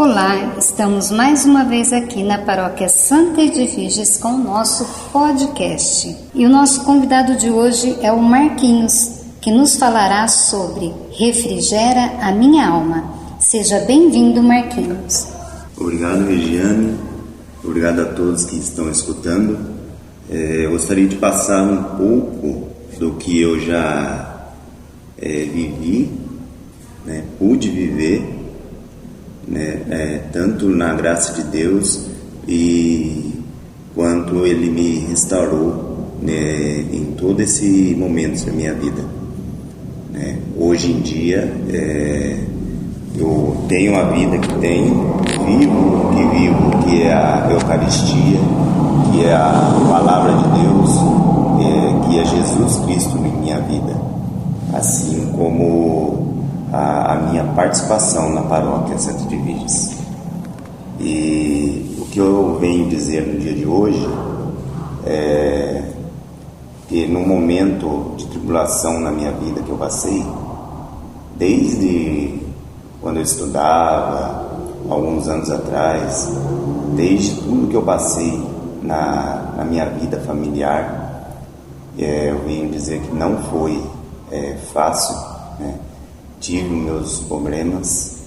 Olá, estamos mais uma vez aqui na Paróquia Santa Edviges com o nosso podcast. E o nosso convidado de hoje é o Marquinhos, que nos falará sobre Refrigera a Minha Alma. Seja bem-vindo, Marquinhos. Obrigado, Regiane. Obrigado a todos que estão escutando. Eu gostaria de passar um pouco do que eu já vivi, pude viver, tanto na graça de Deus e quanto Ele me restaurou em todo esse momento da minha vida. Hoje em dia eu tenho a vida que tenho, vivo, que é a Eucaristia, que é a Palavra de Deus, que é Jesus Cristo em minha vida, assim como a minha participação na Paróquia Santa Edviges. E o que eu venho dizer no dia de hoje é que no momento de tribulação na minha vida que eu passei, desde quando eu estudava, alguns anos atrás, desde tudo que eu passei na minha vida familiar, eu venho dizer que não foi fácil, Tive meus problemas,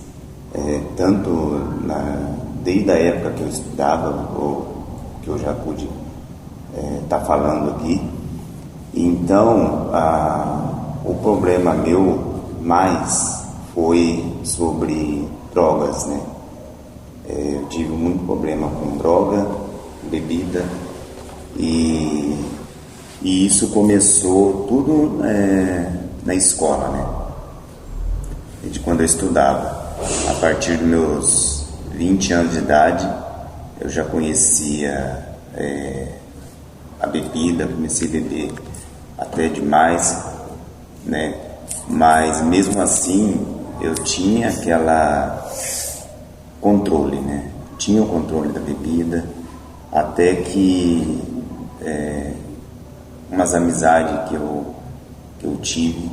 tanto desde a época que eu estudava, ou que eu já pude estar falando aqui. Então, o problema meu mais foi sobre drogas, Eu tive muito problema com droga, bebida, e isso começou tudo na escola, de quando eu estudava. A partir dos meus 20 anos de idade, eu já conhecia a bebida, comecei a beber até demais, Mas mesmo assim, eu tinha aquela controle, Tinha o controle da bebida, até que umas amizades que eu tive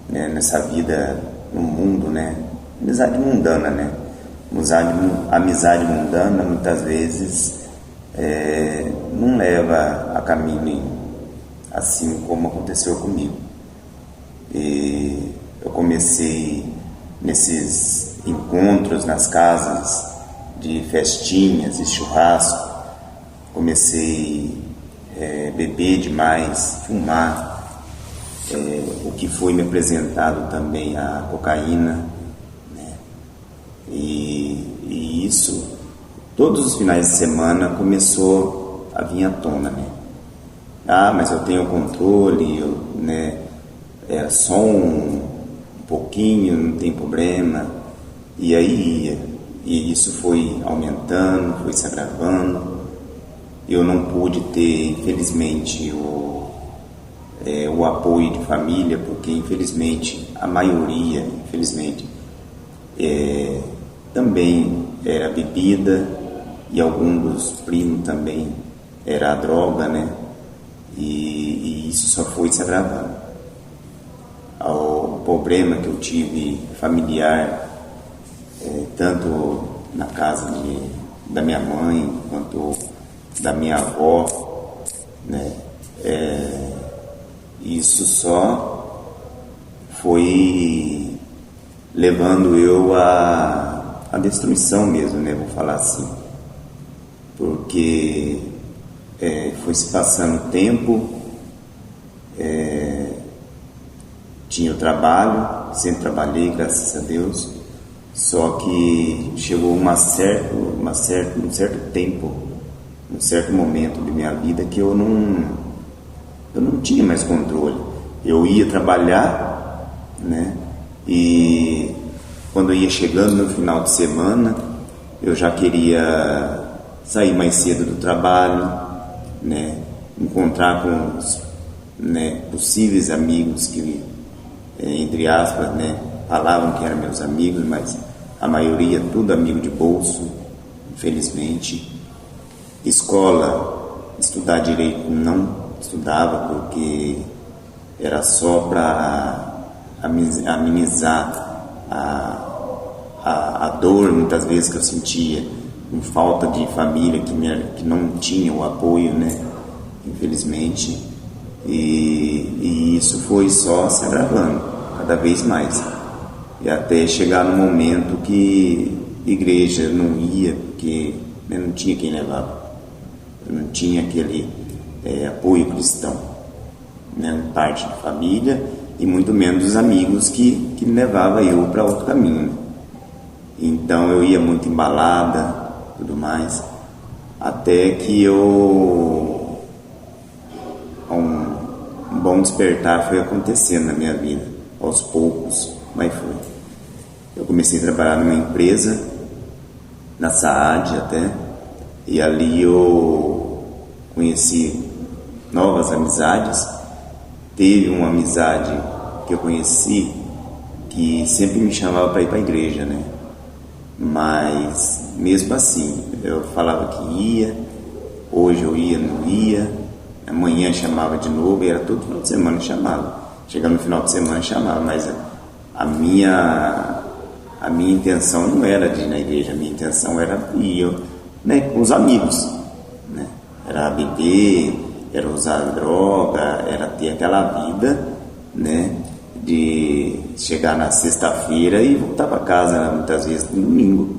nessa vida no mundo, amizade mundana, amizade mundana muitas vezes não leva a caminho assim como aconteceu comigo. E eu comecei nesses encontros nas casas de festinhas e churrasco, comecei a beber demais, fumar, o que foi me apresentado também a cocaína, e isso todos os finais de semana começou a vir à tona, mas eu tenho controle, é só um pouquinho, não tem problema. E aí ia, e isso foi aumentando, foi se agravando. Eu não pude ter, infelizmente, o apoio de família, porque infelizmente a maioria, também era bebida, e alguns dos primos também era a droga, e isso só foi se agravando. O problema que eu tive familiar, tanto na casa da minha mãe quanto da minha avó, isso só foi levando eu à destruição mesmo, vou falar assim, porque foi se passando o tempo, tinha o trabalho, sempre trabalhei, graças a Deus, só que chegou um certo tempo, um certo momento de minha vida que eu não tinha mais controle. Eu ia trabalhar, e quando eu ia chegando no final de semana, eu já queria sair mais cedo do trabalho, encontrar com os possíveis amigos que, entre aspas, falavam que eram meus amigos, mas a maioria tudo amigo de bolso, infelizmente. Escola, estudar direito não estudava, porque era só para amenizar a dor muitas vezes que eu sentia, com falta de família que não tinha o apoio, né? Infelizmente. E isso foi só se agravando cada vez mais. E até chegar no momento que igreja não ia, porque, né, não tinha quem levava. Eu não tinha aquele apoio cristão, né? Parte de família e muito menos os amigos que me levavam eu para outro caminho. Então eu ia muito embalada, tudo mais, até que um bom despertar foi acontecendo na minha vida, aos poucos, mas foi. Eu comecei a trabalhar numa empresa, na Saad até, e ali eu conheci novas amizades. Teve uma amizade que eu conheci que sempre me chamava para ir para a igreja, né? Mas mesmo assim, eu falava que ia, hoje eu ia, não ia, amanhã chamava de novo, e era todo final de semana que chamava. Chegando no final de semana chamava, mas a minha intenção não era de ir na igreja, a minha intenção era ir, né, com os amigos, né? Era beber, era usar droga, era ter aquela vida, né, de chegar na sexta-feira e voltar para casa, muitas vezes no domingo,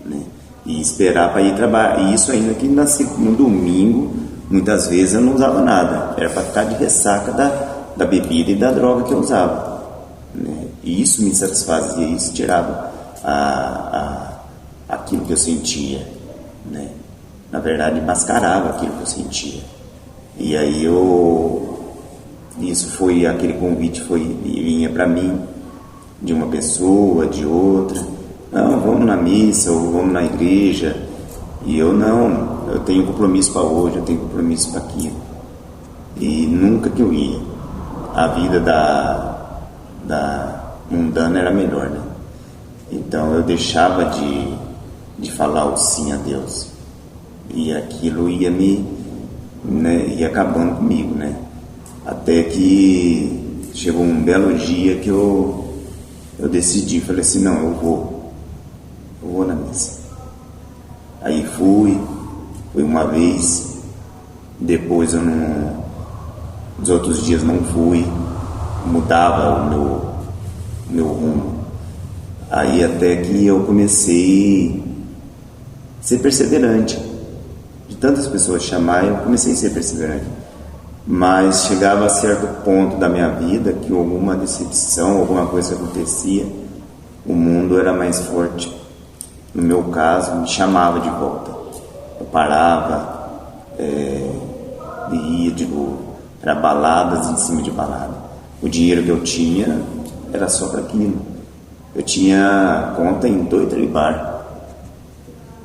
né, e esperar para ir trabalhar. E isso ainda que no domingo, muitas vezes eu não usava nada, era para ficar de ressaca da bebida e da droga que eu usava, né? E isso me satisfazia, isso tirava aquilo que eu sentia, né? Na verdade, mascarava aquilo que eu sentia. E aí isso foi, aquele convite vinha para mim, de uma pessoa, de outra. Não, vamos na missa, ou vamos na igreja. E eu não, eu tenho compromisso para hoje, eu tenho compromisso para aquilo. E nunca que eu ia. A vida da mundana era melhor, né? Então eu deixava de falar o sim a Deus. E aquilo ia ia acabando comigo, né? Até que chegou um belo dia que eu decidi, falei assim, não, eu vou na missa. Aí fui uma vez, depois nos outros dias não fui, mudava o meu rumo. Aí até que eu comecei a ser perseverante. De tantas pessoas chamar, eu comecei a ser perseverante. Mas chegava a certo ponto da minha vida que alguma decepção, alguma coisa acontecia, o mundo era mais forte. No meu caso, me chamava de volta. Eu parava, ia de novo. Era baladas em cima de balada. O dinheiro que eu tinha era só para aquilo. Eu tinha conta em 2, 3 bar.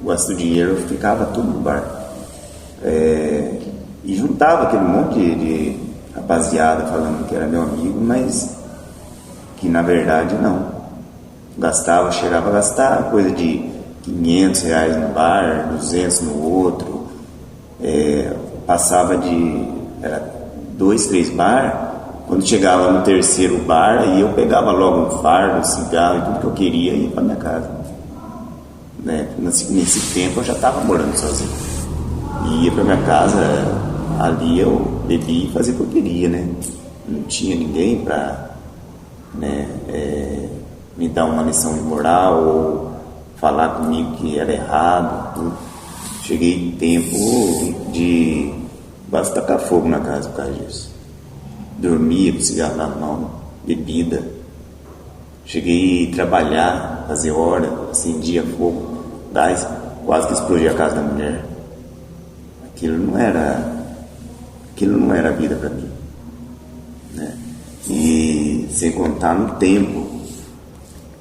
O gasto do dinheiro ficava tudo no bar. E juntava aquele monte de rapaziada falando que era meu amigo, mas que na verdade não. Chegava a gastar coisa de R$500 no bar, 200 no outro. Passava era 2, 3 bar. Quando chegava no terceiro bar, aí eu pegava logo um fardo, um cigarro e tudo que eu queria e ia para minha casa, né? Nesse tempo eu já estava morando sozinho. E ia para minha casa, ali eu bebia e fazia o que eu queria, né? Não tinha ninguém para, né, me dar uma lição de moral ou falar comigo que era errado, tudo. Cheguei em tempo de quase tacar fogo na casa por causa disso. Dormia com cigarro na mão, bebida. Cheguei a trabalhar, fazer hora, acendia fogo, gás, quase que explodia a casa da mulher. Aquilo não era vida para mim, né? E sem contar no tempo,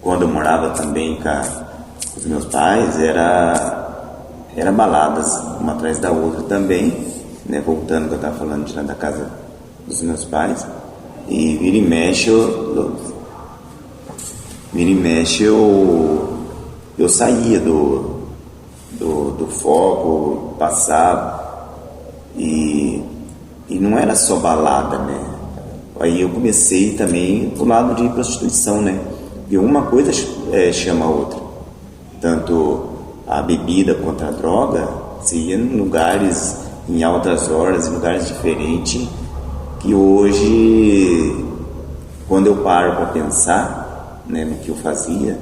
quando eu morava também com os meus pais, era baladas uma atrás da outra também, né? Voltando que eu estava falando de lá da casa dos meus pais, e vira e mexe eu saía do foco, passava, e não era só balada, né? Aí eu comecei também pro lado de prostituição, né? E uma coisa chama a outra. tanto a bebida quanto a droga, você ia em lugares, em altas horas, em lugares diferentes, que hoje, quando eu paro para pensar, né, no que eu fazia,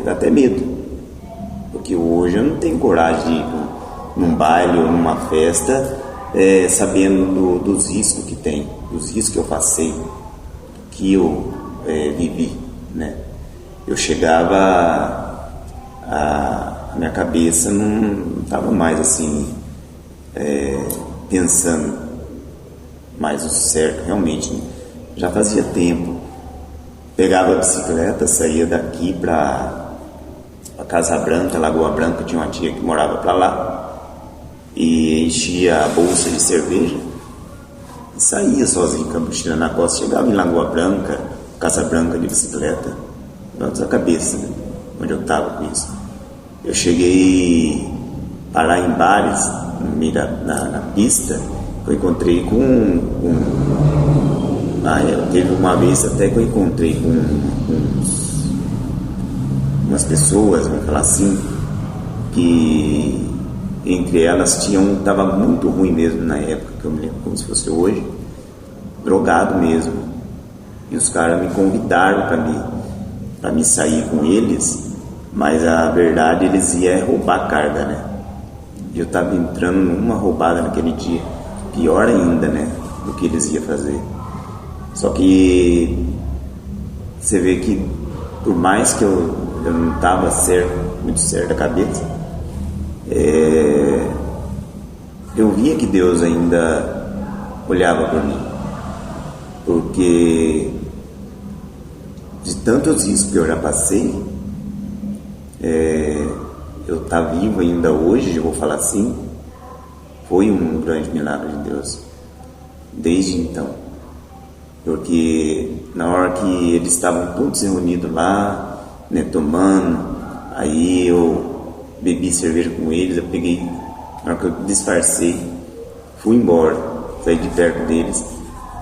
dá até medo, porque hoje eu não tenho coragem de ir num baile ou numa festa, sabendo dos riscos que tem, dos riscos que eu passei, que eu vivi, né? Eu chegava, a minha cabeça não estava mais assim, pensando mais o certo, realmente, né? Já fazia tempo. Pegava a bicicleta, saía daqui para Casa Branca, Lagoa Branca, tinha uma tia que morava para lá, e enchia a bolsa de cerveja e saía sozinho com a mochila na costa. Chegava em Lagoa Branca, Casa Branca, de bicicleta, na cabeça, né? Onde eu estava com isso. Eu cheguei a parar em bares, no meio na pista, eu encontrei teve uma vez até que eu encontrei com umas pessoas, vamos falar assim, que entre elas estava muito ruim mesmo na época, que eu me lembro como se fosse hoje, drogado mesmo, e os caras me convidaram para me sair com eles, mas a verdade eles iam roubar carga, né? E eu estava entrando numa roubada naquele dia, pior ainda, né, do que eles iam fazer. Só que você vê que por mais que eu não estava muito certo da cabeça, eu via que Deus ainda olhava por mim, porque de tantos riscos que eu já passei, eu estar vivo ainda hoje, eu vou falar assim, foi um grande milagre de Deus, desde então. Porque na hora que eles estavam todos reunidos lá, né, tomando, aí eu bebi cerveja com eles, eu peguei, na hora que eu disfarcei, fui embora, saí de perto deles,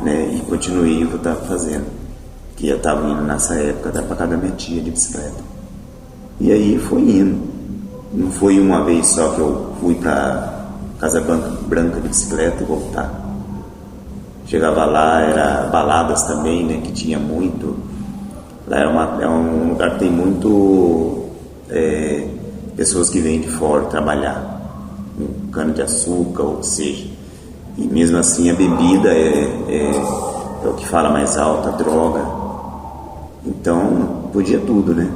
né, e continuei o que eu estava fazendo, que eu estava indo nessa época para casa da minha tia de bicicleta. E aí foi indo, não foi uma vez só que eu fui para Casa Branca de bicicleta e voltar. Chegava lá, era baladas também, né, que tinha muito. Lá é um lugar que tem muito pessoas que vêm de fora trabalhar, com cana de açúcar, ou seja. E mesmo assim a bebida é o que fala mais alto, a droga. Então podia tudo, né,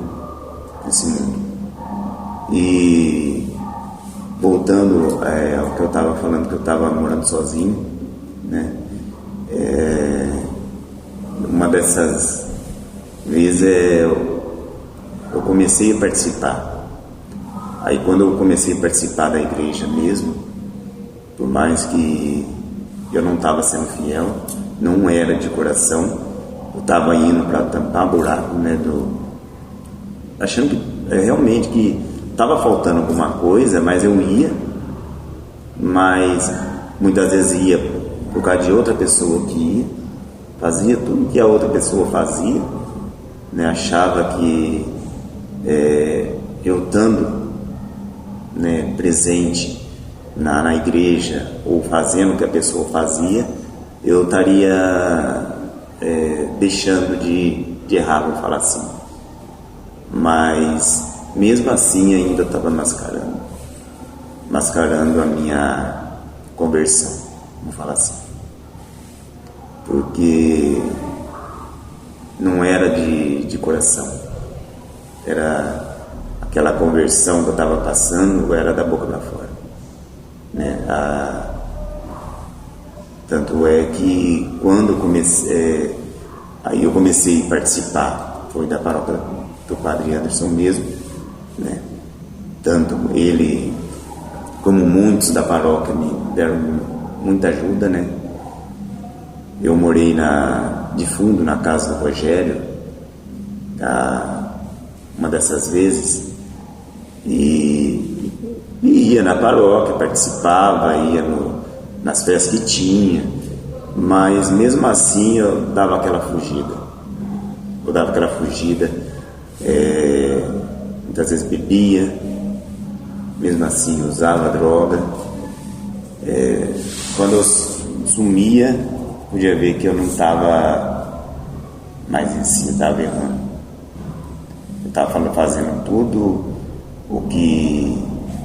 nesse mundo. E voltando ao que eu estava falando, que eu estava morando sozinho, né? Uma dessas vezes eu comecei a participar. Aí quando eu comecei a participar da igreja mesmo, por mais que eu não estava sendo fiel, não era de coração, eu estava indo para tampar buraco, né, achando que realmente que estava faltando alguma coisa, mas eu ia, mas muitas vezes ia por causa de outra pessoa que ia, fazia tudo que a outra pessoa fazia, né? Achava que eu estando, né, presente na igreja ou fazendo o que a pessoa fazia, eu estaria deixando de errar, vou falar assim. Mas mesmo assim ainda estava mascarando a minha conversão, vamos falar assim, porque não era de coração, era aquela conversão que eu estava passando, era da boca para fora, né? Tanto é que quando aí eu comecei a participar, foi da paróquia do Padre Anderson mesmo, né? Tanto ele como muitos da paróquia me deram muita ajuda, né? Eu morei de fundo na casa do Rogério, uma dessas vezes, e ia na paróquia, participava, ia nas festas que tinha, mas mesmo assim eu dava aquela fugida, muitas vezes bebia, mesmo assim usava droga. Quando eu sumia, podia ver que eu não estava mais em si, eu estava errando. Eu estava fazendo tudo o que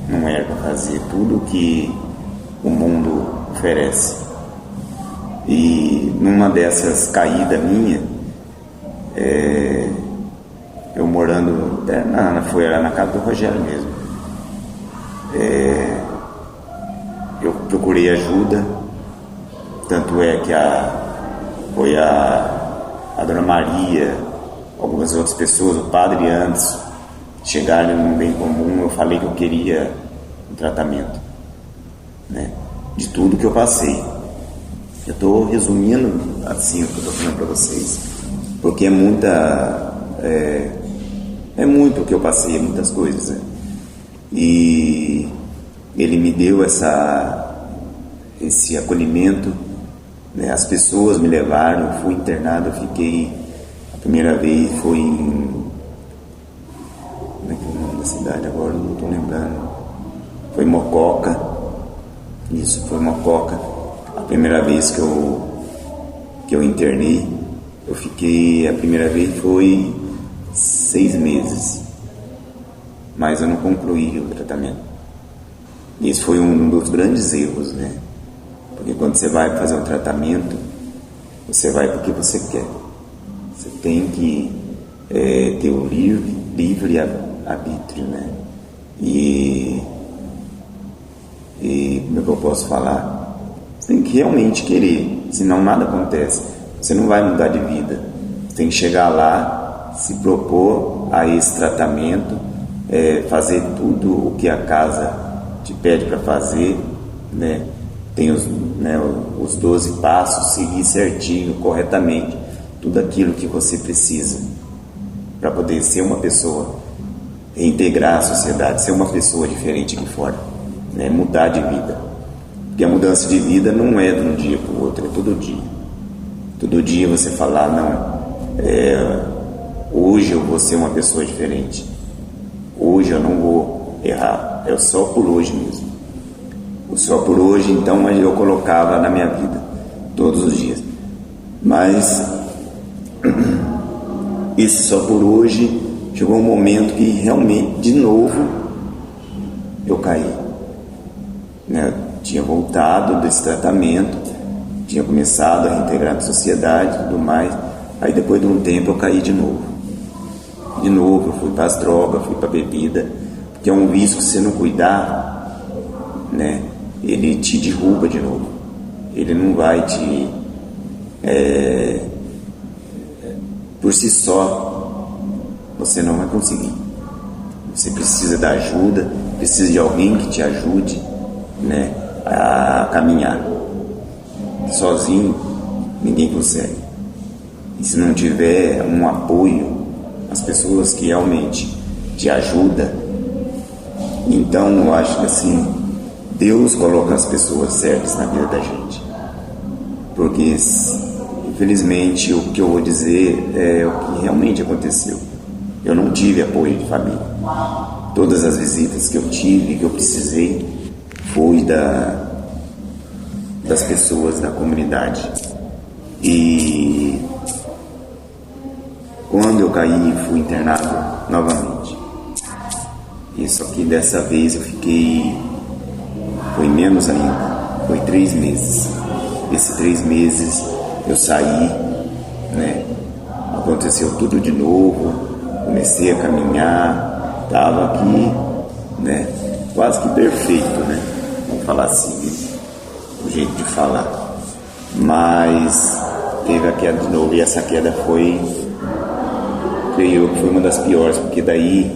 não era para fazer, tudo o que o mundo oferece. E numa dessas caídas minha, eu morando foi lá na casa do Rogério mesmo, eu procurei ajuda, tanto é que foi a Dona Maria, algumas outras pessoas, o Padre antes, chegaram num bem comum. Eu falei que eu queria um tratamento, né, de tudo que eu passei. Eu estou resumindo assim o que eu estou falando para vocês, porque é muito o que eu passei, muitas coisas, né? E ele me deu esse acolhimento, né? As pessoas me levaram, eu fui internado, eu fiquei, a primeira vez foi como é que é o nome da cidade agora, não estou lembrando, foi Mococa, isso, foi Mococa. A primeira vez que eu internei, eu fiquei, a primeira vez foi 6 meses, mas eu não concluí o tratamento. Esse foi um dos grandes erros, né? Porque quando você vai fazer um tratamento, você vai porque você quer. Você tem que ter o livre arbítrio, né? E como é que eu posso falar? Você tem que realmente querer, senão nada acontece. Você não vai mudar de vida. Você tem que chegar lá, se propor a esse tratamento, fazer tudo o que a casa te pede para fazer, né? Tem os 12 passos, seguir certinho, corretamente, tudo aquilo que você precisa para poder ser uma pessoa, reintegrar a sociedade, ser uma pessoa diferente aqui fora, né? Mudar de vida. Porque a mudança de vida não é de um dia para o outro, é todo dia. Todo dia você falar, hoje eu vou ser uma pessoa diferente. Hoje eu não vou errar, é só por hoje mesmo. O só por hoje, então, eu colocava na minha vida, todos os dias. Mas, esse só por hoje, chegou um momento que realmente, de novo, eu caí, né? Tinha voltado desse tratamento, tinha começado a reintegrar na sociedade e tudo mais. Aí depois de um tempo eu caí de novo. De novo eu fui para as drogas, fui para a bebida, porque é um vício que se você não cuidar, né, ele te derruba de novo. Ele não vai te... por si só, você não vai conseguir. Você precisa da ajuda, precisa de alguém que te ajude, né, a caminhar. Sozinho ninguém consegue. E se não tiver um apoio, as pessoas que realmente te ajudam, então eu acho que assim, Deus coloca as pessoas certas na vida da gente. Porque infelizmente o que eu vou dizer é o que realmente aconteceu. Eu não tive apoio de família. Todas as visitas que eu tive, que eu precisei, foi das pessoas da comunidade. E quando eu caí, fui internado novamente. E só que dessa vez eu fiquei, foi menos ainda, foi 3 meses. Esses 3 meses eu saí, né? Aconteceu tudo de novo, comecei a caminhar, estava aqui, né? Quase que perfeito, né? Vamos falar assim, o jeito de falar. Mas teve a queda de novo, e essa queda foi, creio que foi uma das piores, porque daí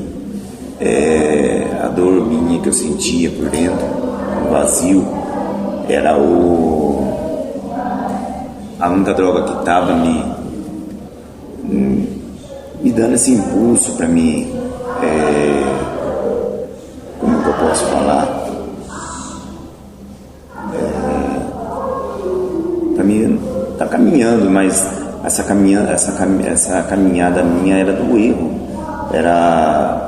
a dor minha que eu sentia por dentro, o vazio, era a única droga que estava me dando esse impulso para mim, como que eu posso falar, para mim tá caminhando, mas essa caminhada minha era do erro,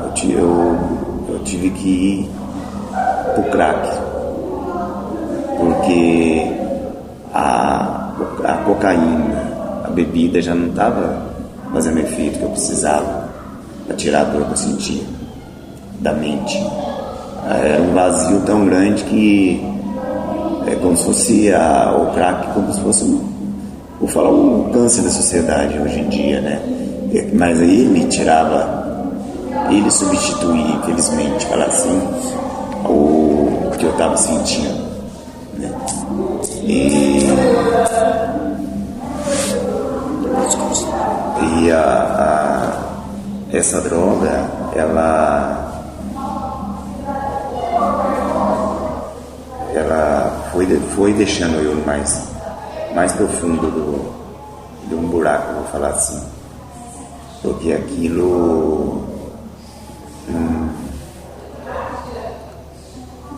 eu eu tive que ir pro crack, porque a cocaína, a bebida já não estava fazendo o efeito que eu precisava para tirar a dor que eu sentia da mente. Era um vazio tão grande que é como se fosse o crack, como se fosse vou falar um câncer da sociedade hoje em dia, né? Mas aí ele substituía, infelizmente, falar assim, o que eu estava sentindo, né? E essa droga, ela foi deixando eu mais profundo de um buraco, vou falar assim, porque aquilo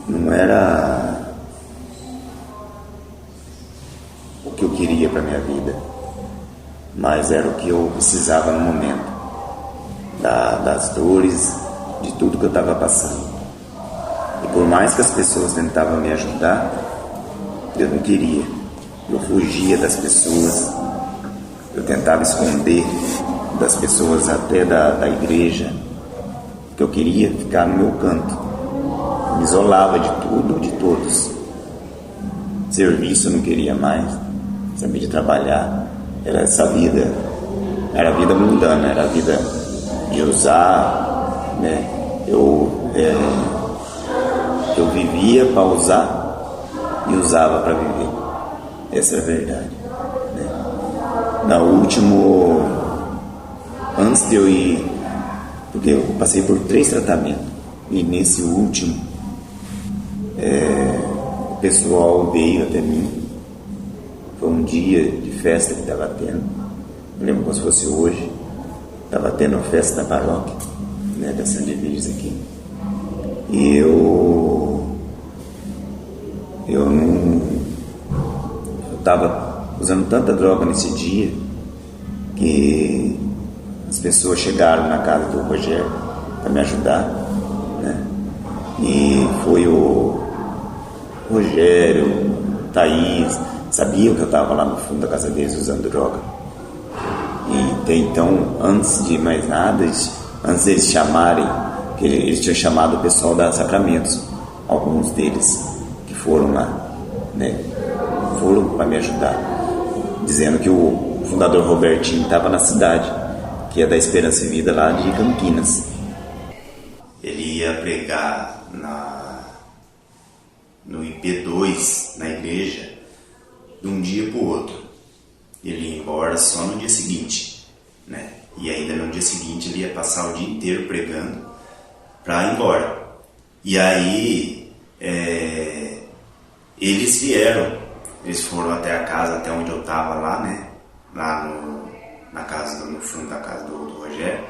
não era o que eu queria para minha vida, mas era o que eu precisava no momento, das dores, de tudo que eu estava passando. E por mais que as pessoas tentavam me ajudar, eu não queria. Eu fugia das pessoas, eu tentava esconder das pessoas, até da igreja, que eu queria ficar no meu canto. Eu me isolava de tudo, de todos. Serviço eu não queria mais, sabia de trabalhar. Era essa vida, era a vida mundana, era a vida de usar, né? Eu vivia para usar e usava para viver. Essa é a verdade, né? Antes de eu ir, porque eu passei por 3 tratamentos, e nesse último o pessoal veio até mim. Foi um dia de festa que estava tendo, eu lembro como se fosse hoje, estava tendo a festa da paróquia, né, da Santa Virgem aqui, e eu estava usando tanta droga nesse dia que as pessoas chegaram na casa do Rogério para me ajudar, né? E foi o Rogério, Thaís, sabiam que eu estava lá no fundo da casa deles usando droga. E até então, antes de mais nada, antes deles chamarem, que eles tinham chamado o pessoal da Sacramentos, alguns deles que foram lá, né? Foram para me ajudar, dizendo que o fundador Robertinho estava na cidade, que é da Esperança e Vida lá de Campinas. Ele ia pregar no IP2, na igreja, de um dia para o outro. Ele ia embora só no dia seguinte, né? E ainda no dia seguinte ele ia passar o dia inteiro pregando para ir embora. E aí eles foram até a casa, até onde eu estava lá, né? Lá na casa, no fundo da casa do Rogério,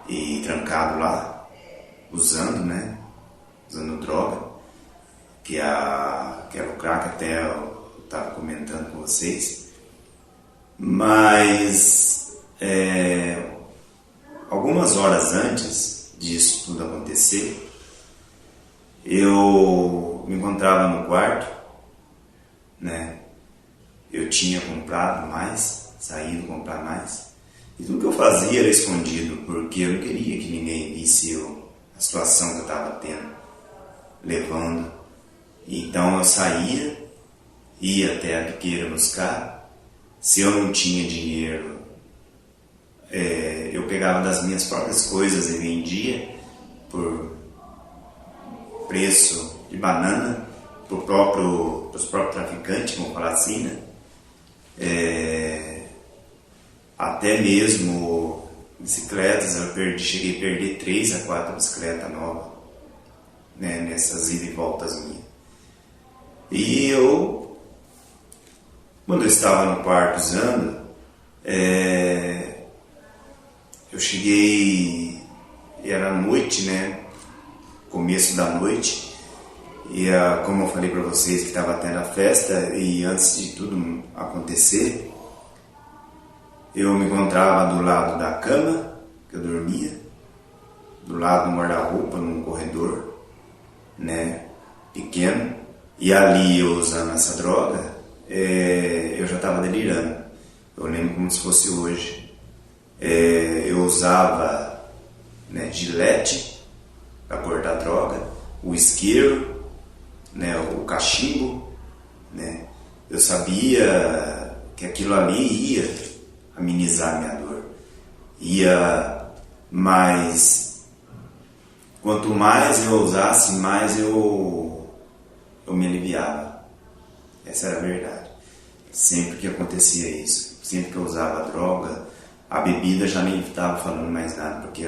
e trancado lá, usando, né? Usando droga, que era o crack, até eu estava comentando com vocês. Mas algumas horas antes disso tudo acontecer, eu me encontrava no quarto, né? Eu tinha comprado mais, saído comprar mais, e tudo que eu fazia era escondido, porque eu não queria que ninguém visse a situação que eu estava tendo, levando. Então eu saía, ia até a biqueira buscar. Se eu não tinha dinheiro, eu pegava das minhas próprias coisas e vendia por preço de banana para os próprios traficantes, vamos falar assim, né? Até mesmo bicicletas, cheguei a perder 3 a 4 bicicletas novas, né, nessas idas e voltas minhas. E quando eu estava no quarto usando, eu cheguei, era noite, né, começo da noite, e como eu falei para vocês que estava tendo a festa, e antes de tudo acontecer, eu me encontrava do lado da cama, que eu dormia, do lado do guarda-roupa, num corredor, né, pequeno, e ali eu usando essa droga, eu já estava delirando. Eu lembro como se fosse hoje. Eu usava, né, gilete para cortar droga, o isqueiro, né, o cachimbo, né. Eu sabia que aquilo ali ia amenizar a minha dor, mas quanto mais eu usasse, mais eu me aliviava. Essa era a verdade. Sempre que acontecia isso, sempre que eu usava droga, a bebida já nem estava falando mais nada, porque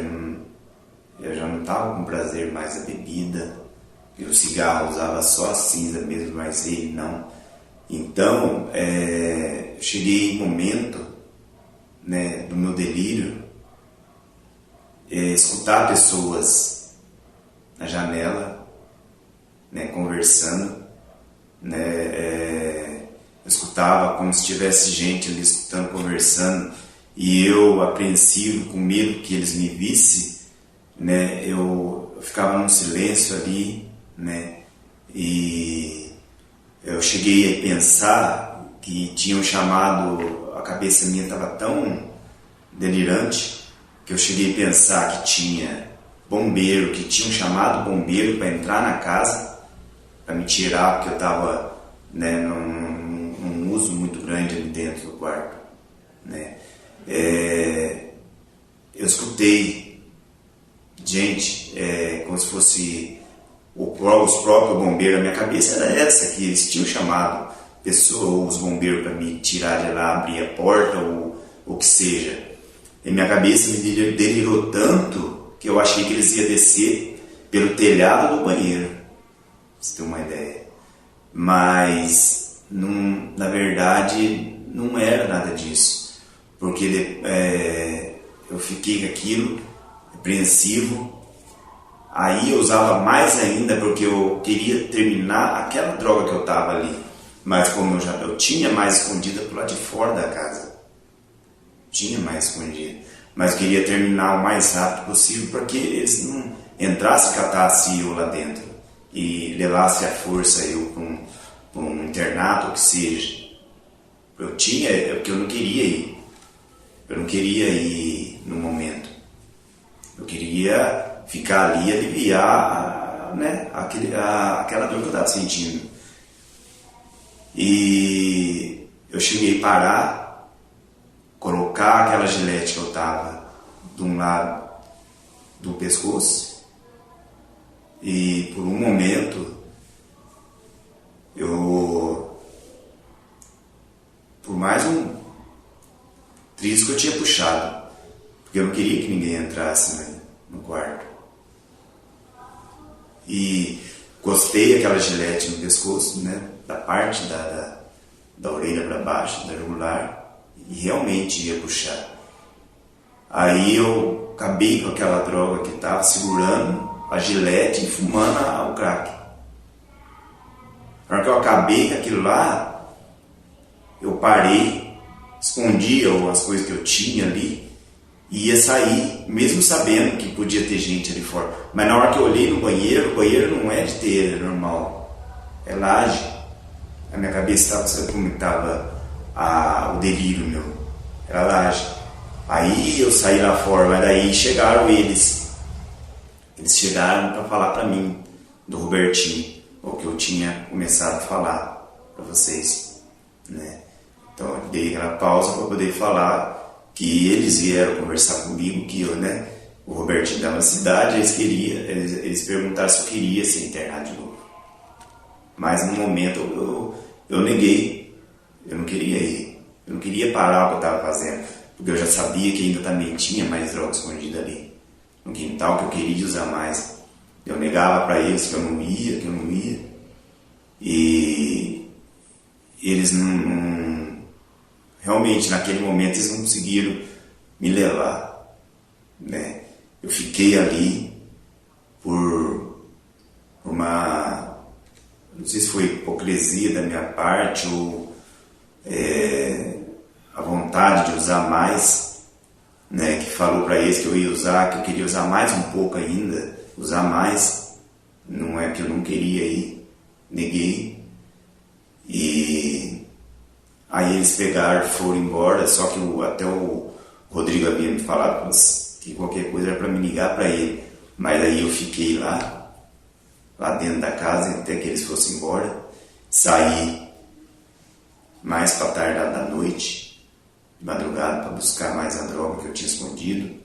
eu já não estava com prazer mais a bebida, e o cigarro eu usava só a cinza mesmo, mas ele não. Então, cheguei em um momento, né, do meu delírio, escutar pessoas na janela, né, conversando, né, eu escutava como se tivesse gente ali escutando, conversando, e eu apreensivo, com medo que eles me vissem, né, eu ficava num silêncio ali, né, e eu cheguei a pensar que tinham chamado, a cabeça minha estava tão delirante, que eu cheguei a pensar que tinha bombeiro, que tinham chamado bombeiro para entrar na casa, para me tirar, porque eu estava, né, num uso muito grande ali dentro do quarto, né. Eu escutei gente, como se fosse os próprios bombeiros. A minha cabeça era essa, que eles tinham chamado pessoas, os bombeiros, para me tirar de lá, abrir a porta ou o que seja. E minha cabeça me delirou tanto que eu achei que eles iam descer pelo telhado do banheiro, pra você ter uma ideia. Mas, na verdade, não era nada disso, porque eu fiquei com aquilo, apreensivo. Aí eu usava mais ainda, porque eu queria terminar aquela droga que eu estava ali, mas como eu tinha mais escondida pro lado de fora da casa, mas eu queria terminar o mais rápido possível para que eles não entrassem e catassem eu lá dentro e levassem à força eu para um internato, ou que seja. Porque eu não queria ir. Eu não queria ir no momento. Eu queria ficar ali e aliviar, né, aquela dor que eu estava sentindo. E eu cheguei a parar, colocar aquela gilete que eu estava de um lado do pescoço, e por um momento por mais um trisco que eu tinha puxado, porque eu não queria que ninguém entrasse no quarto, e gostei aquela gilete no pescoço, né, da parte da orelha para baixo, da jugular, e realmente ia puxar. Aí eu acabei com aquela droga que estava segurando a gilete e fumando o crack. Na hora que eu acabei com aquilo lá, eu parei, escondi as coisas que eu tinha ali e ia sair, mesmo sabendo que podia ter gente ali fora. Mas na hora que eu olhei no banheiro, o banheiro não é de telha normal, é laje. A minha cabeça estava, sabe como estava o delírio meu? Era laje. Aí eu saí lá fora, mas daí chegaram eles chegaram para falar para mim do Robertinho, o que eu tinha começado a falar para vocês, né? Então eu dei aquela pausa para poder falar que eles vieram conversar comigo, que eu, né, o Robertinho da cidade, eles perguntaram se eu queria ser internado de novo. Mas no momento eu neguei, eu não queria ir, eu não queria parar o que eu estava fazendo, porque eu já sabia que ainda também tinha mais droga escondida ali no quintal, que eu queria usar mais. Eu negava para eles que eu não ia, e eles realmente naquele momento eles não conseguiram me levar, né? Eu fiquei ali por uma, não sei se foi hipocrisia da minha parte ou a vontade de usar mais, né, que falou para eles que eu ia usar, que eu queria usar mais um pouco ainda, usar mais. Não é que eu não queria ir, neguei. E aí eles pegaram, foram embora, só que até o Rodrigo havia me falado que qualquer coisa era para me ligar para ele. Mas aí eu fiquei lá dentro da casa até que eles fossem embora. Saí mais para tarde da noite, de madrugada, para buscar mais a droga que eu tinha escondido,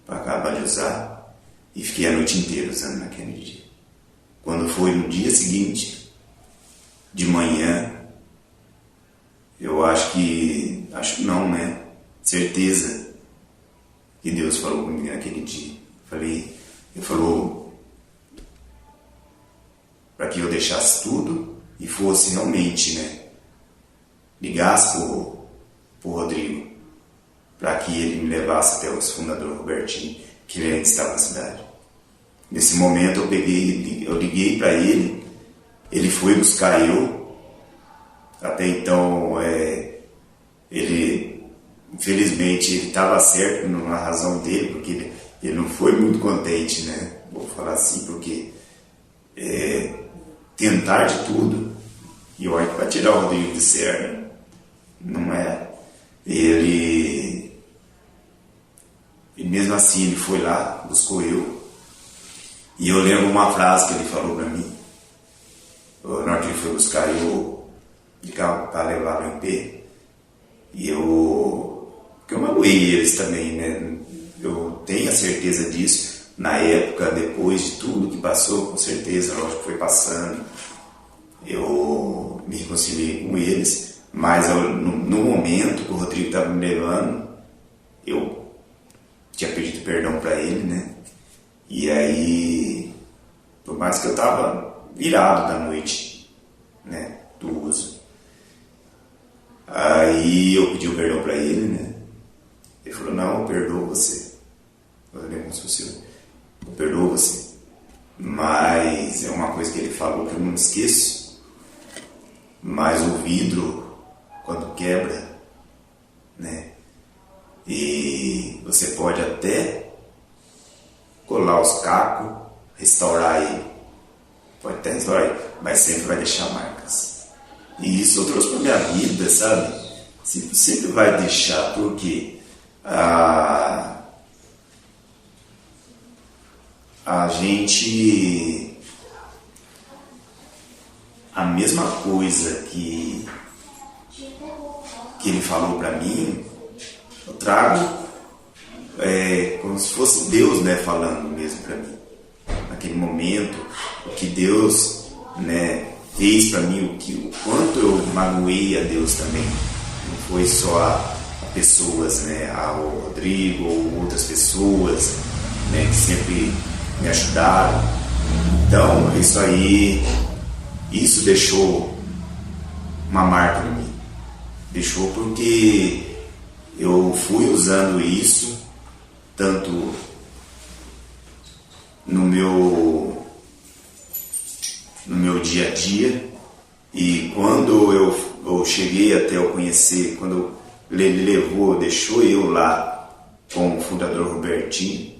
para acabar de usar. E fiquei a noite inteira usando naquele dia. Quando foi no dia seguinte, de manhã, acho não, né? Certeza que Deus falou comigo naquele dia. Ele falou para que eu deixasse tudo e fosse realmente, né? Ligasse pro Rodrigo, para que ele me levasse até o fundador Robertinho, que ele ainda estava na cidade. Nesse momento eu liguei para ele, ele foi buscar eu. Até então, ele, infelizmente, ele estava certo na razão dele, porque ele não foi muito contente, né? Vou falar assim, porque tentar de tudo, e olha que para tirar o Rodrigo de cena, não é. E mesmo assim, ele foi lá, buscou eu. E eu lembro uma frase que ele falou para mim, na hora que ele foi buscar eu de carro para levar no MP, porque eu magoei eles também, né? Eu tenho a certeza disso. Na época, depois de tudo que passou, com certeza, lógico que foi passando, eu me reconciliei com eles, mas no momento que o Rodrigo estava me levando, eu tinha pedido perdão para ele, né? E aí, por mais que eu estava virado da noite, né, do uso, aí eu pedi o perdão para ele, né? Ele falou, não, eu perdoo você. Eu falei, como se fosse eu perdoo você. Mas é uma coisa que ele falou que eu não esqueço. Mas o vidro, quando quebra, né? E você pode até colar os cacos, restaurar ele. Pode até restaurar ele, mas sempre vai deixar marcas. E isso eu trouxe para minha vida, sabe? Sempre vai deixar, porque a gente, a mesma coisa que ele falou para mim, eu trago como se fosse Deus, né, falando mesmo para mim. Naquele momento, o que Deus, né, fez para mim, o quanto eu magoei a Deus também. Não foi só a pessoas, né, ao Rodrigo ou outras pessoas, né, que sempre me ajudaram. Então, isso deixou uma marca em mim. Deixou porque eu fui usando isso tanto no meu dia a dia, e quando eu cheguei até eu conhecer, quando ele deixou eu lá com o fundador Robertinho,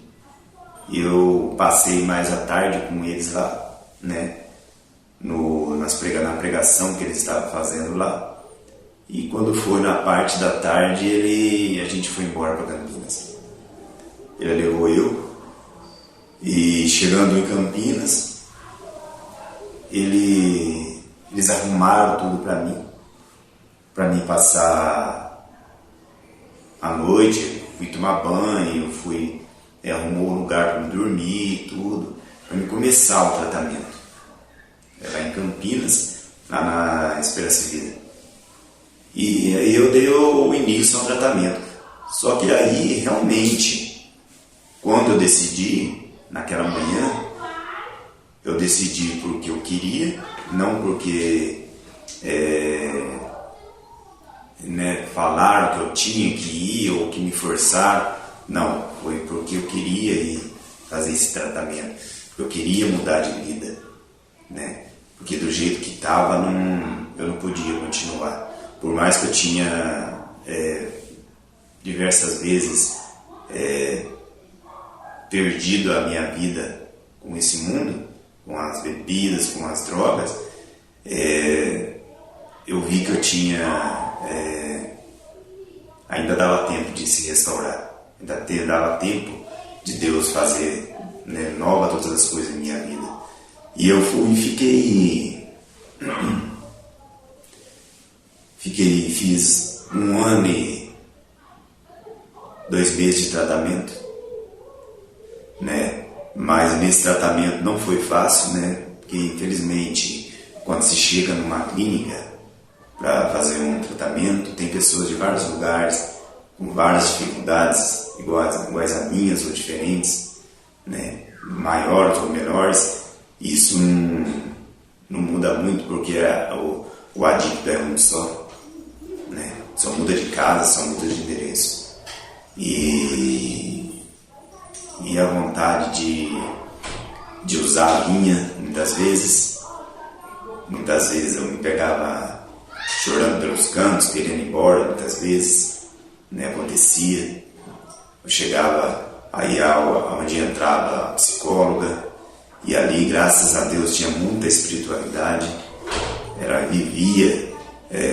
eu passei mais a tarde com eles lá, né, na pregação que eles estavam fazendo lá. E quando foi na parte da tarde, a gente foi embora para Campinas. Ele levou eu, e chegando em Campinas, eles arrumaram tudo para mim passar a noite. Fui tomar banho, arrumou um lugar para me dormir, tudo, para me começar o tratamento. Lá em Campinas, lá na Esperança Vida. E aí eu dei o início ao tratamento. Só que aí, realmente, quando eu decidi, naquela manhã, eu decidi porque eu queria, não porque falaram que eu tinha que ir ou que me forçaram. Não, foi porque eu queria ir fazer esse tratamento. Eu queria mudar de vida, né? Porque do jeito que estava, eu não podia continuar. Por mais que eu tinha diversas vezes perdido a minha vida com esse mundo, com as bebidas, com as drogas, eu vi que eu tinha, ainda dava tempo de se restaurar, ainda dava tempo de Deus fazer, né, nova todas as coisas na minha vida. E eu fui e fiz 1 ano e 2 meses de tratamento, né? Mas nesse tratamento não foi fácil, né? Porque infelizmente quando se chega numa clínica para fazer um tratamento, tem pessoas de vários lugares com várias dificuldades iguais a minhas ou diferentes, né? Maiores ou menores. Isso não muda muito, porque o adicto é um só, né? Só muda de casa, só muda de endereço. E a vontade de usar a linha, muitas vezes eu me pegava chorando pelos cantos, querendo ir embora, muitas vezes, né, acontecia. Eu chegava aí onde entrava a psicóloga, e ali, graças a Deus, tinha muita espiritualidade. Vivia,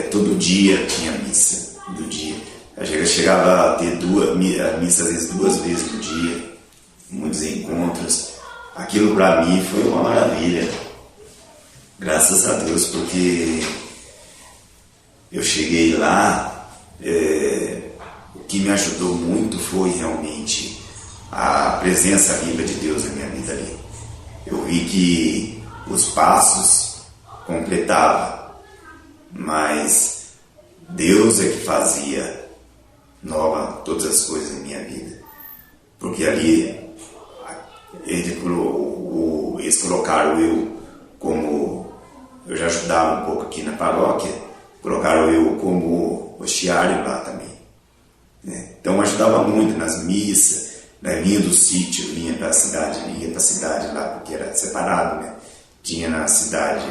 todo dia tinha missa, todo dia. Eu chegava a ter missa às vezes 2 vezes no dia, muitos encontros. Aquilo para mim foi uma maravilha, graças a Deus, porque eu cheguei lá, o que me ajudou muito foi realmente a presença viva de Deus na minha vida ali. Eu vi que os passos completavam, mas Deus é que fazia nova todas as coisas na minha vida. Porque ali eles colocaram eu como... Eu já ajudava um pouco aqui na paróquia, colocaram eu como hostiário lá também, né? Então ajudava muito nas missas, né? Vinha do sítio, ia para a cidade lá, porque era separado, né? Tinha na cidade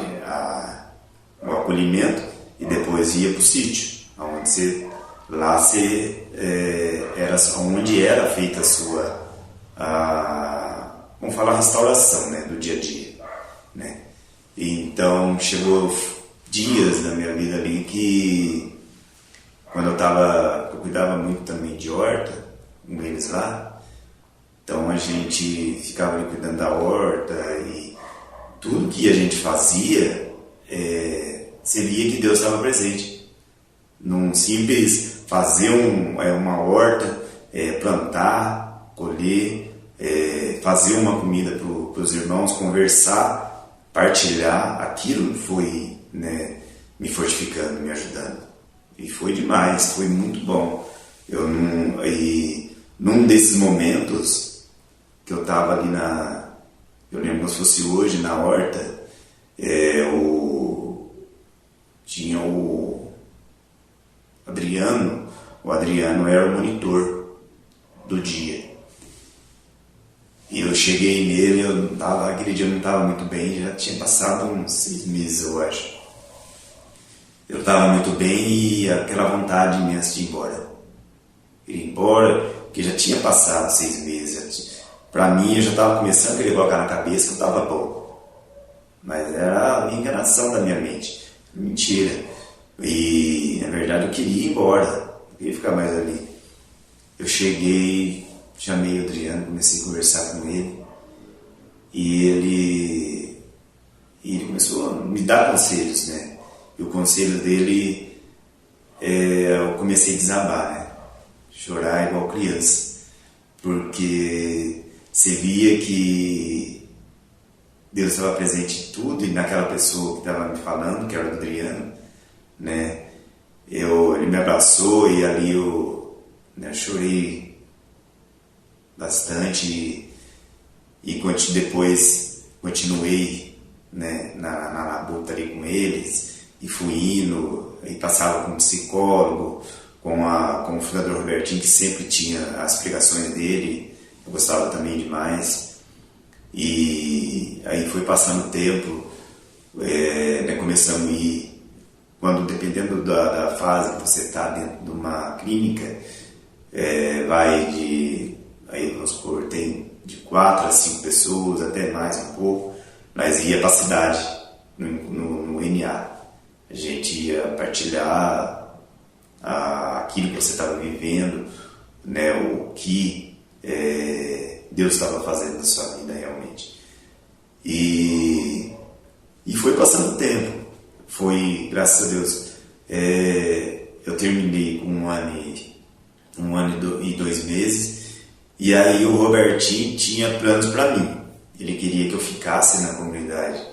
o acolhimento e depois ia para o sítio, onde era onde era feita a sua, vamos falar, restauração, né? Do dia a dia, né? Então chegou dias da minha vida ali que, quando eu cuidava muito também de horta com eles lá, então a gente ficava ali cuidando da horta, e tudo que a gente fazia, você via que Deus estava presente. Num simples fazer uma horta, plantar, colher, fazer uma comida para os irmãos, conversar, partilhar, aquilo foi, né, me fortificando, me ajudando. E foi demais, foi muito bom. Num desses momentos que eu estava ali eu lembro como se fosse hoje, na horta, tinha o Adriano. O Adriano era o monitor do dia. E eu cheguei nele, aquele dia eu não estava muito bem, já tinha passado uns 6 meses, eu acho. Eu estava muito bem e aquela vontade imensa de ir embora. Ir embora, porque já tinha passado 6 meses. Para mim, eu já estava começando a querer colocar na cabeça que eu estava bom. Mas era a minha enganação da minha mente. Mentira. E, na verdade, eu queria ir embora. Eu queria ficar mais ali. Eu cheguei... Chamei o Adriano, comecei a conversar com ele, e ele começou a me dar conselhos, né? E o conselho dele, eu comecei a desabar, né? Chorar igual criança, porque você via que Deus estava presente em tudo, e naquela pessoa que estava me falando, que era o Adriano, né? Ele me abraçou, e ali eu chorei bastante, e depois continuei, né, na labuta ali com eles, e fui indo, e passava com um psicólogo, com o fundador Robertinho, que sempre tinha as pregações dele, eu gostava também demais. E aí foi passando o tempo, né, começamos a ir, dependendo da fase que você está dentro de uma clínica, vai de aí vamos supor, tem de 4 a 5 pessoas, até mais um pouco, mas ia para a cidade, no NA. A gente ia partilhar aquilo que você estava vivendo, né, o que Deus estava fazendo na sua vida realmente. E foi passando o tempo, foi, graças a Deus, eu terminei com 1 ano e 2 meses, e aí o Robertinho tinha planos para mim. Ele queria que eu ficasse na comunidade,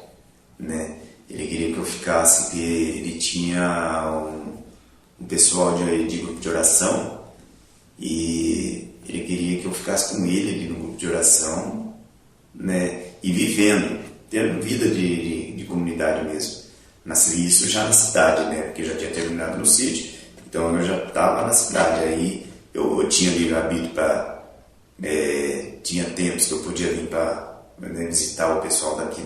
né? Ele queria que eu ficasse, porque ele tinha um pessoal de grupo de oração, e ele queria que eu ficasse com ele ali no grupo de oração, né? E vivendo, tendo vida de comunidade mesmo. Nasci isso já na cidade, né? Porque eu já tinha terminado no sítio, então eu já estava na cidade. Aí eu tinha livre-arbítrio para... tinha tempos que eu podia vir para visitar o pessoal daqui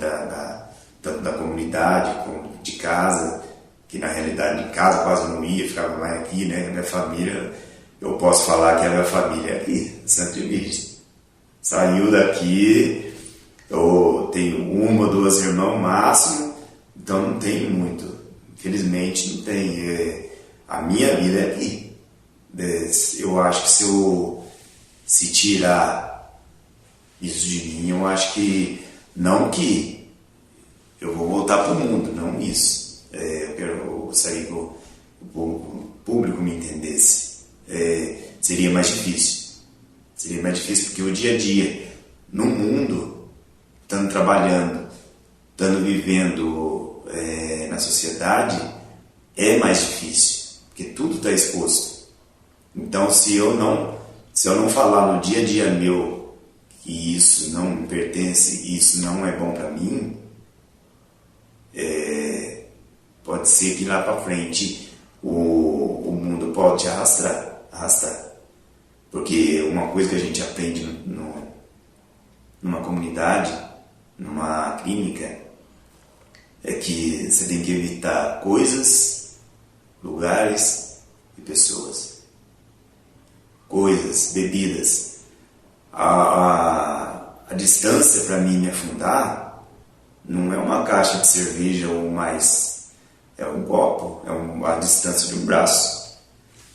tanto da comunidade como de casa, que na realidade em casa quase não ia, ficava mais aqui, né? Minha família, eu posso falar que a minha família é aqui, Santa Virgem. Saiu daqui, eu tenho 1 ou 2 irmãos máximo, então não tenho muito, infelizmente não tem. A minha vida é aqui. Eu acho que se tirar isso de mim, eu acho que não que eu vou voltar para o mundo, não isso. Eu gostaria que o público me entendesse. Seria mais difícil. Seria mais difícil porque o dia a dia, no mundo, estando trabalhando, estando vivendo na sociedade, é mais difícil, porque tudo está exposto. Então, se eu não falar no dia a dia meu que isso não me pertence, isso não é bom para mim, pode ser que lá para frente o mundo pode te arrastar. Porque uma coisa que a gente aprende numa comunidade, numa clínica, é que você tem que evitar coisas, lugares e pessoas. Coisas, bebidas. A distância para mim me afundar não é uma caixa de cerveja ou mais, é um copo, a distância de um braço.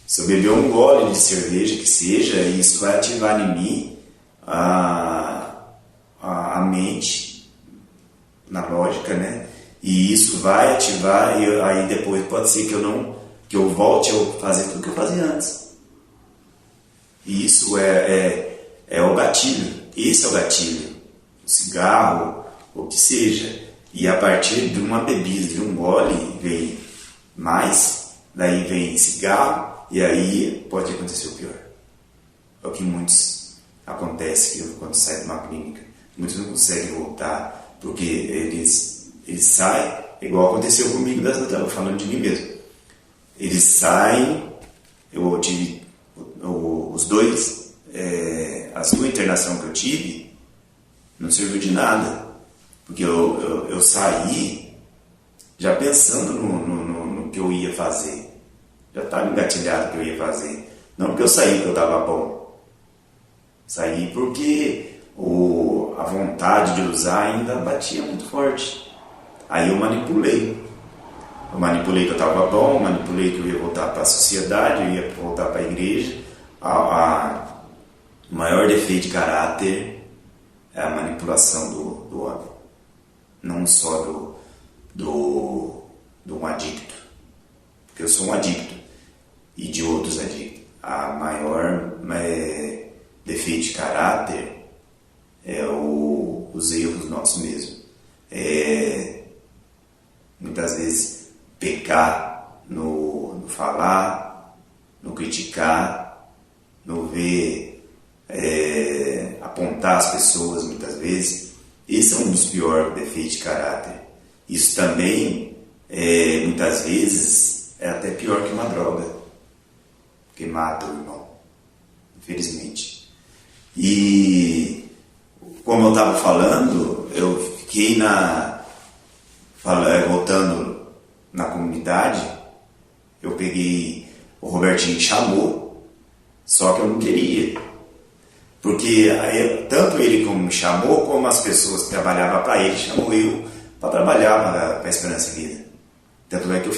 Se eu beber um gole de cerveja que seja, isso vai ativar em mim a mente, na lógica, né? E isso vai ativar, e aí depois pode ser que eu volte a fazer tudo que eu fazia antes. E isso é o gatilho. Esse é o gatilho. O cigarro, o que seja. E a partir de uma bebida, de um gole, vem mais, daí vem cigarro, e aí pode acontecer o pior. É o que muitos acontece quando saem de uma clínica. Muitos não conseguem voltar, porque eles saem, igual aconteceu comigo, falando de mim mesmo. Eles saem, eu tive os dois, as 2 internações que eu tive, não serviu de nada, porque eu saí já pensando no que eu ia fazer, já estava engatilhado o que eu ia fazer, não porque eu saí porque eu estava bom, saí porque a vontade de usar ainda batia muito forte. Aí eu manipulei que eu estava bom, manipulei que eu ia voltar para a sociedade, eu ia voltar para a igreja. O maior defeito de caráter é a manipulação do homem, não só do um adicto, porque eu sou um adicto e de outros adictos. A maior defeito de caráter é os erros nossos mesmos. Muitas vezes pecar no falar, no criticar, no ver, apontar as pessoas muitas vezes. Esse é um dos piores defeitos de caráter. Isso também, muitas vezes, é até pior que uma droga, porque mata o irmão, infelizmente. E, como eu estava falando, eu fiquei voltando na comunidade, eu peguei, o Robertinho chamou, só que eu não queria. Porque tanto ele como me chamou, como as pessoas que trabalhavam para ele, chamou eu para trabalhar para a Esperança e Vida. Tanto é que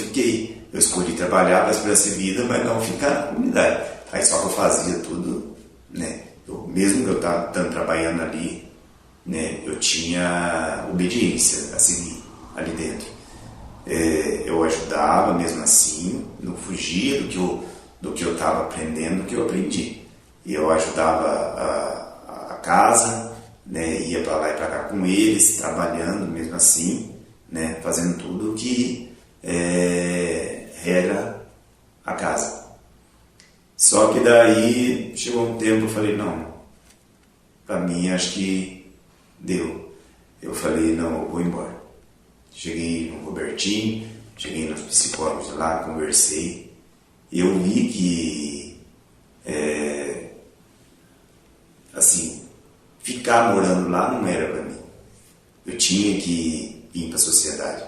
eu escolhi trabalhar para a Esperança e Vida, mas não ficar na comunidade. Aí só que eu fazia tudo, né? Mesmo que eu estava trabalhando ali, né? Eu tinha obediência a seguir ali dentro. Eu ajudava mesmo assim, não fugia do que eu estava aprendendo, do que eu aprendi. E eu ajudava a casa, né? Ia para lá e para cá com eles, trabalhando mesmo assim, né? Fazendo tudo que era a casa. Só que daí chegou um tempo, eu falei, não, para mim acho que deu. Eu falei, não, eu vou embora. Cheguei no Robertinho, cheguei nos psicólogos lá, conversei, e eu vi que assim, ficar morando lá não era para mim. Eu tinha que vir para a sociedade.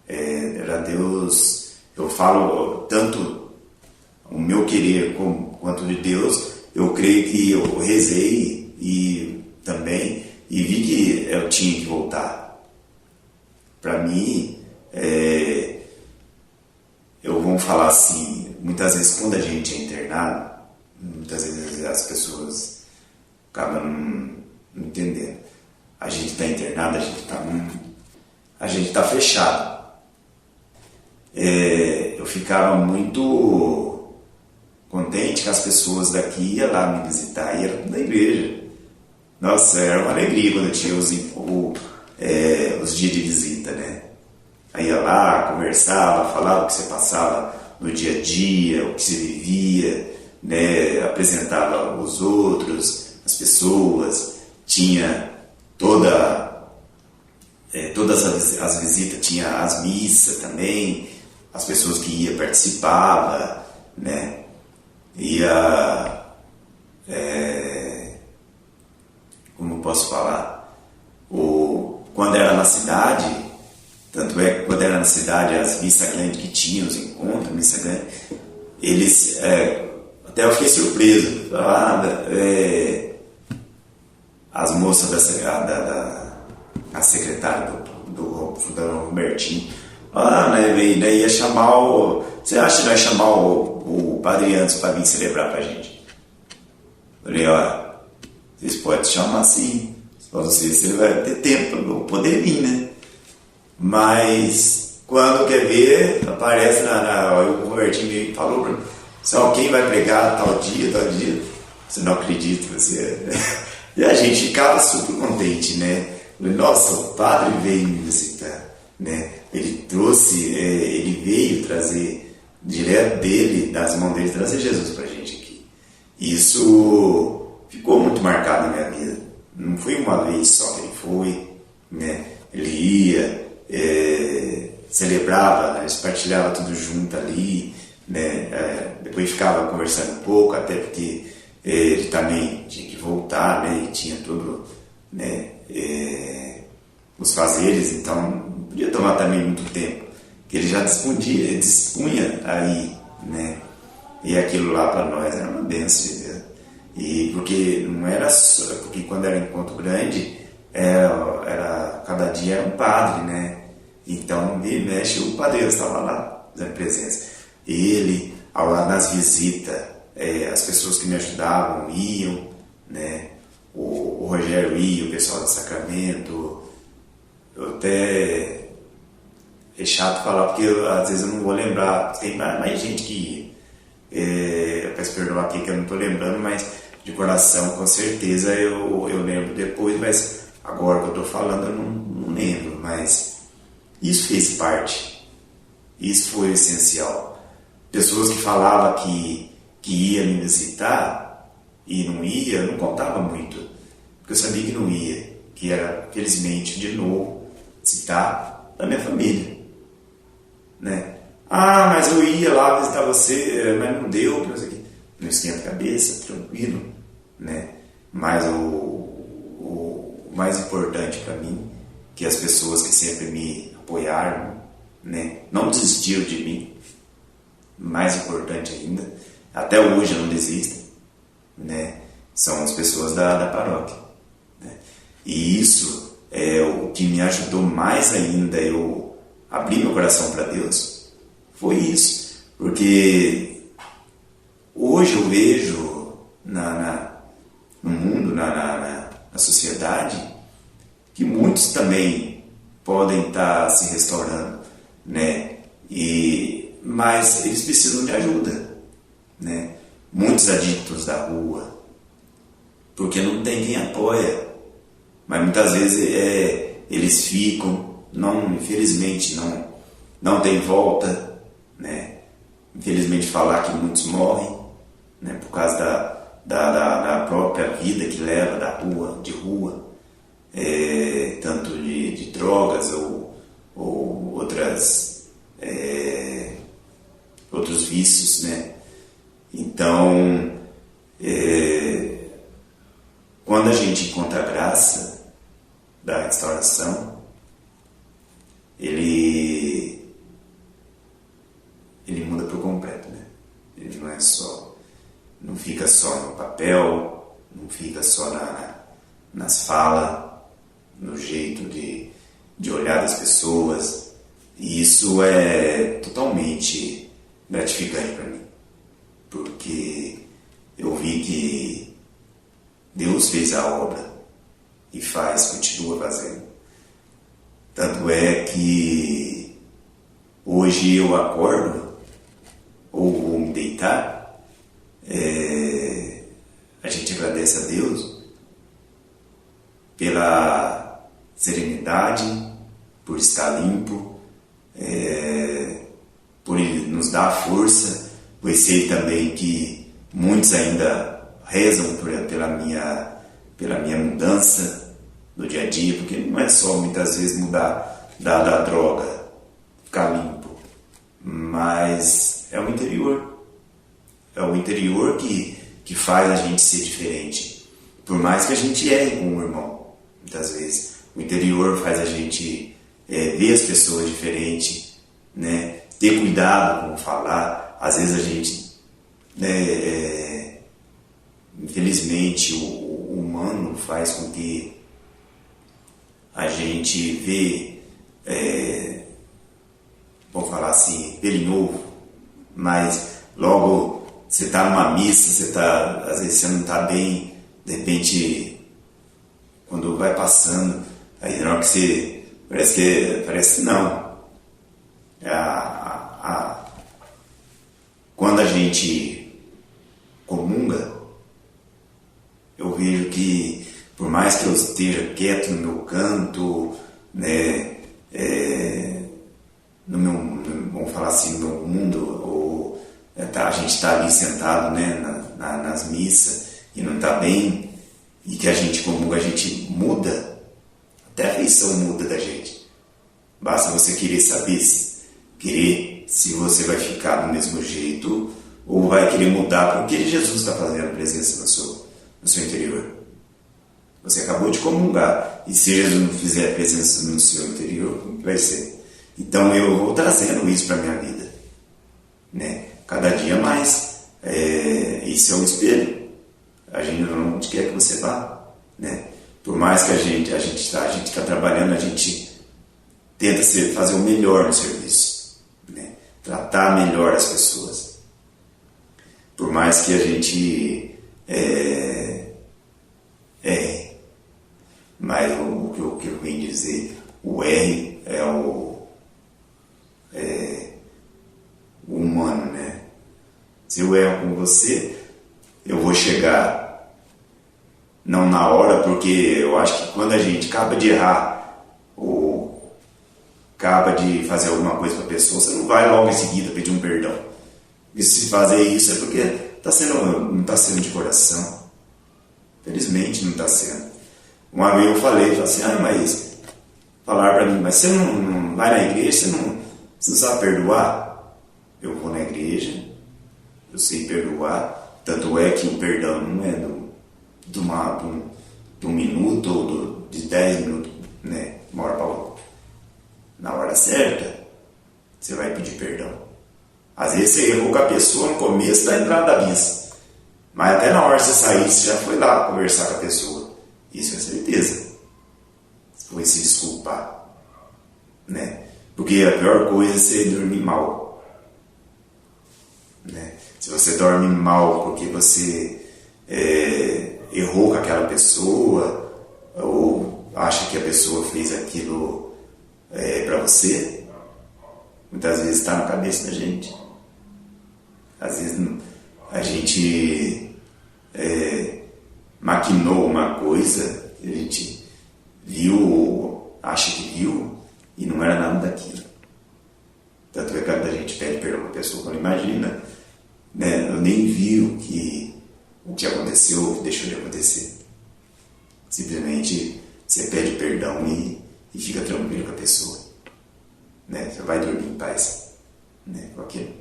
Era Deus, eu falo tanto o meu querer quanto de Deus. Eu creio que eu rezei e vi que eu tinha que voltar. Para mim, eu vou falar assim, muitas vezes quando a gente é internado, muitas vezes as pessoas acabam não entendendo. A gente está internado, a gente está fechado. Eu ficava muito contente que as pessoas daqui iam lá me visitar, e era da igreja. Nossa, era uma alegria quando eu tinha os dias de visita, né? Aí ia lá, conversava, falava o que você passava no dia a dia, o que você vivia, né? Apresentava os outros, as pessoas, tinha todas as visitas, tinha as missas também, as pessoas que iam participavam, né? Como posso falar? Quando era na cidade, tanto é que quando era na cidade, as missas grandes que tinham, os encontros, missa grande, eles, até eu fiquei surpreso, as moças a secretária do Robertinho, daí ia chamar você acha que vai chamar o Padre Anderson para vir celebrar pra gente? Eu falei, olha, vocês podem chamar sim, só não sei se ele vai ter tempo para poder vir, né? Mas quando quer ver, aparece o Robertinho me falou pra mim, só quem vai pregar tal dia, você não acredita, e a gente ficava super contente, né? Nossa, o padre veio me visitar, né? Ele veio trazer direto dele, das mãos dele, trazer Jesus pra gente aqui. Isso ficou muito marcado na minha vida. Não foi uma vez só que ele foi, né? Ele ia, celebrava, né? Eles partilhavam tudo junto ali, né? Depois ficava conversando um pouco, até porque ele também tinha que voltar, né? E tinha tudo, né? Os fazeres, então não podia tomar também muito tempo, que ele já dispunha aí, né? E aquilo lá para nós era uma bênção de Deus. E porque não era só, porque quando era encontro grande, era cada dia era um padre, né? Então, me mexe, o padre estava lá, dando presença. Ele, ao lado nas visitas, as pessoas que me ajudavam iam, né? O Rogério ia, o pessoal do Sacramento. Eu até é chato falar, porque às vezes eu não vou lembrar, tem mais gente que ia. Eu peço perdão aqui que eu não estou lembrando, mas de coração, com certeza eu lembro depois, mas agora que eu estou falando eu não lembro, mas isso fez parte, isso foi essencial. Pessoas que falavam que ia me visitar e não ia, eu não contava muito, porque eu sabia que não ia, que era, felizmente, de novo, citar da minha família, né? Ah, mas eu ia lá visitar você, mas não deu, não esquenta a cabeça, tranquilo, né? Mas o mais importante para mim, que as pessoas que sempre me apoiaram, né, não desistiram de mim, mais importante ainda, até hoje eu não desisto, né? são as pessoas da paróquia, né? E isso é o que me ajudou mais ainda eu abrir meu coração para Deus, foi isso, porque hoje eu vejo no mundo, na sociedade, que muitos também podem estar se restaurando, né? Mas eles precisam de ajuda, né? Muitos adictos da rua, porque não tem quem apoia, mas muitas vezes eles ficam, infelizmente não tem volta, né? Infelizmente falar que muitos morrem, né? Por causa da própria vida que leva de rua, tanto de drogas ou outros vícios, né? Então, quando a gente encontra a graça da restauração, ele muda por completo, né? Ele não fica só no papel, não fica só nas falas, no jeito de olhar das pessoas. E isso é totalmente gratificante para mim, porque eu vi que Deus fez a obra e continua fazendo. Tanto é que hoje eu acordo ou vou me deitar, a gente agradece a Deus pela serenidade, por estar limpo, por Ele nos dar a força, pois sei também que muitos ainda rezam pela minha mudança no dia a dia, porque não é só muitas vezes mudar da droga, ficar limpo, mas é o interior que faz a gente ser diferente, por mais que a gente erre com o irmão, muitas vezes o interior faz a gente ver as pessoas diferente, né? Ter cuidado com falar. Às vezes a gente, infelizmente, o humano faz com que a gente vê, vou falar assim, pelo novo, mas logo você está numa missa, às vezes você não está bem, de repente, quando vai passando, aí na hora que você, parece que não. Quando a gente comunga, eu vejo que, por mais que eu esteja quieto no meu canto, né, vamos falar assim, no meu mundo, ou a gente está ali sentado, né, nas missas e não está bem, e que a gente comunga, a gente muda, até a feição muda da gente. Basta você querer saber se você vai ficar do mesmo jeito ou vai querer mudar, porque Jesus está fazendo presença no seu interior. Você acabou de comungar, e se Jesus não fizer presença no seu interior, como que vai ser? Então eu vou trazendo isso para a minha vida, né? Cada dia mais. Isso é um espelho. A gente onde quer que você vá, né? Por mais que a gente está trabalhando, a gente tenta fazer o melhor no serviço, né? Tratar melhor as pessoas. Por mais que a gente mas o que eu venho dizer, o R é o humano, né? Se eu erro com você, eu vou chegar não na hora, porque eu acho que quando a gente acaba de errar ou acaba de fazer alguma coisa para a pessoa, você não vai logo em seguida pedir um perdão. E se fazer isso é porque não está sendo de coração. Felizmente não está sendo. Uma vez eu falei assim, mas falaram para mim, mas você não vai na igreja, você não sabe perdoar? Eu vou na igreja, eu sei perdoar, tanto é que o perdão não é de um minuto ou de 10 minutos, né, uma hora para outra. Na hora certa, você vai pedir perdão. Às vezes você errou com a pessoa no começo da entrada da missa, Mas até na hora de você sair, você já foi lá conversar com a pessoa. Isso é certeza. Foi se desculpar. Né? Porque a pior coisa é você dormir mal. Né? Se você dorme mal porque você errou com aquela pessoa, ou acha que a pessoa fez aquilo para você, muitas vezes está na cabeça da gente. Às vezes a gente maquinou uma coisa que a gente viu, acha que viu, e não era nada daquilo. Tanto é que quando a gente pede perdão para a pessoa, quando imagina, né, eu nem vi o que aconteceu, o que deixou de acontecer. Simplesmente você pede perdão e fica tranquilo com a pessoa. Né? Você vai dormir em paz, né, com aquilo.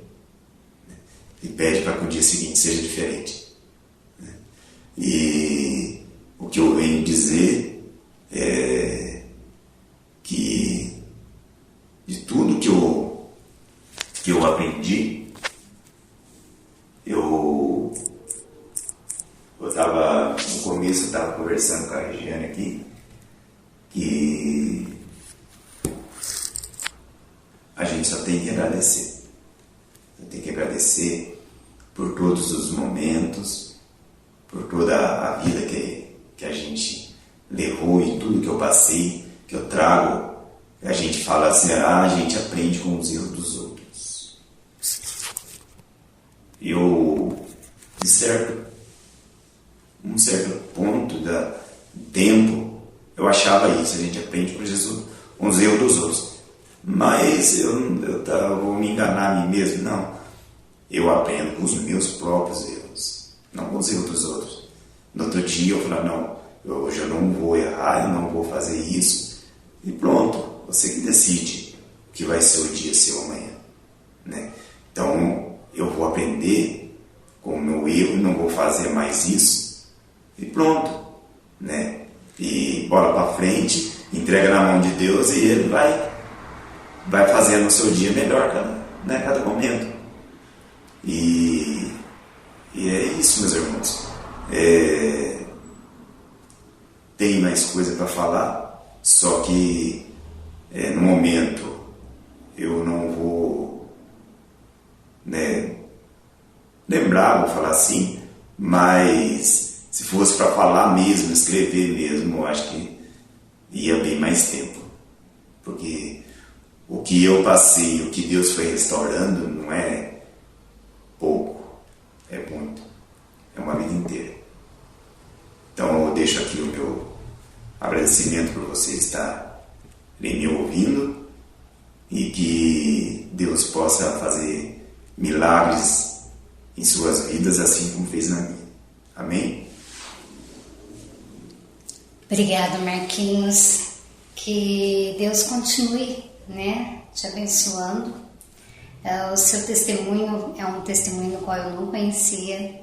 Né? E pede para que o dia seguinte seja diferente. Né? E o que eu venho dizer é que de tudo que eu aprendi, eu estava, no começo eu estava conversando com a Regiane aqui, que a gente só tem que agradecer. Tem que agradecer por todos os momentos, por toda a vida que a gente levou e tudo que eu passei, que eu trago. A gente fala assim, a gente aprende com os erros dos outros. Eu, um certo ponto do tempo, eu achava isso, a gente aprende com os erros dos outros. Mas eu vou me enganar a mim mesmo, não. Eu aprendo com os meus próprios erros, não com os erros dos outros. No outro dia eu falo, não, hoje eu não vou errar, eu não vou fazer isso. E pronto, você que decide o que vai ser o dia seu amanhã. Né? Então eu vou aprender com o meu erro, não vou fazer mais isso. E pronto. Né? E bola para frente, entrega na mão de Deus e Ele vai fazendo o seu dia melhor cada momento. E é isso, meus irmãos. Tem mais coisa para falar, só que no momento eu não vou lembrar, vou falar assim, mas se fosse para falar mesmo, escrever mesmo, eu acho que ia bem mais tempo. Porque o que eu passei, o que Deus foi restaurando, não é pouco, é muito, é uma vida inteira. Então eu deixo aqui o meu agradecimento por você estar me ouvindo e que Deus possa fazer milagres em suas vidas, assim como fez na minha. Amém? Obrigada, Marquinhos. Que Deus continue, te abençoando. O seu testemunho é um testemunho no qual eu não conhecia.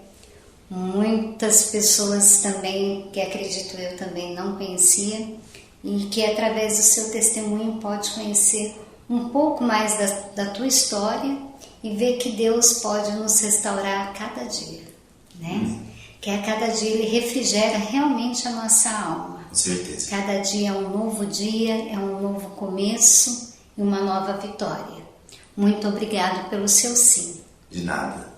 Muitas pessoas também, que acredito eu também não conhecia, e que através do seu testemunho pode conhecer um pouco mais da tua história e ver que Deus pode nos restaurar a cada dia, Que a cada dia Ele refrigera realmente a nossa alma. Com certeza. Cada dia é um novo dia, é um novo começo e uma nova vitória. Muito obrigado pelo seu sim. De nada.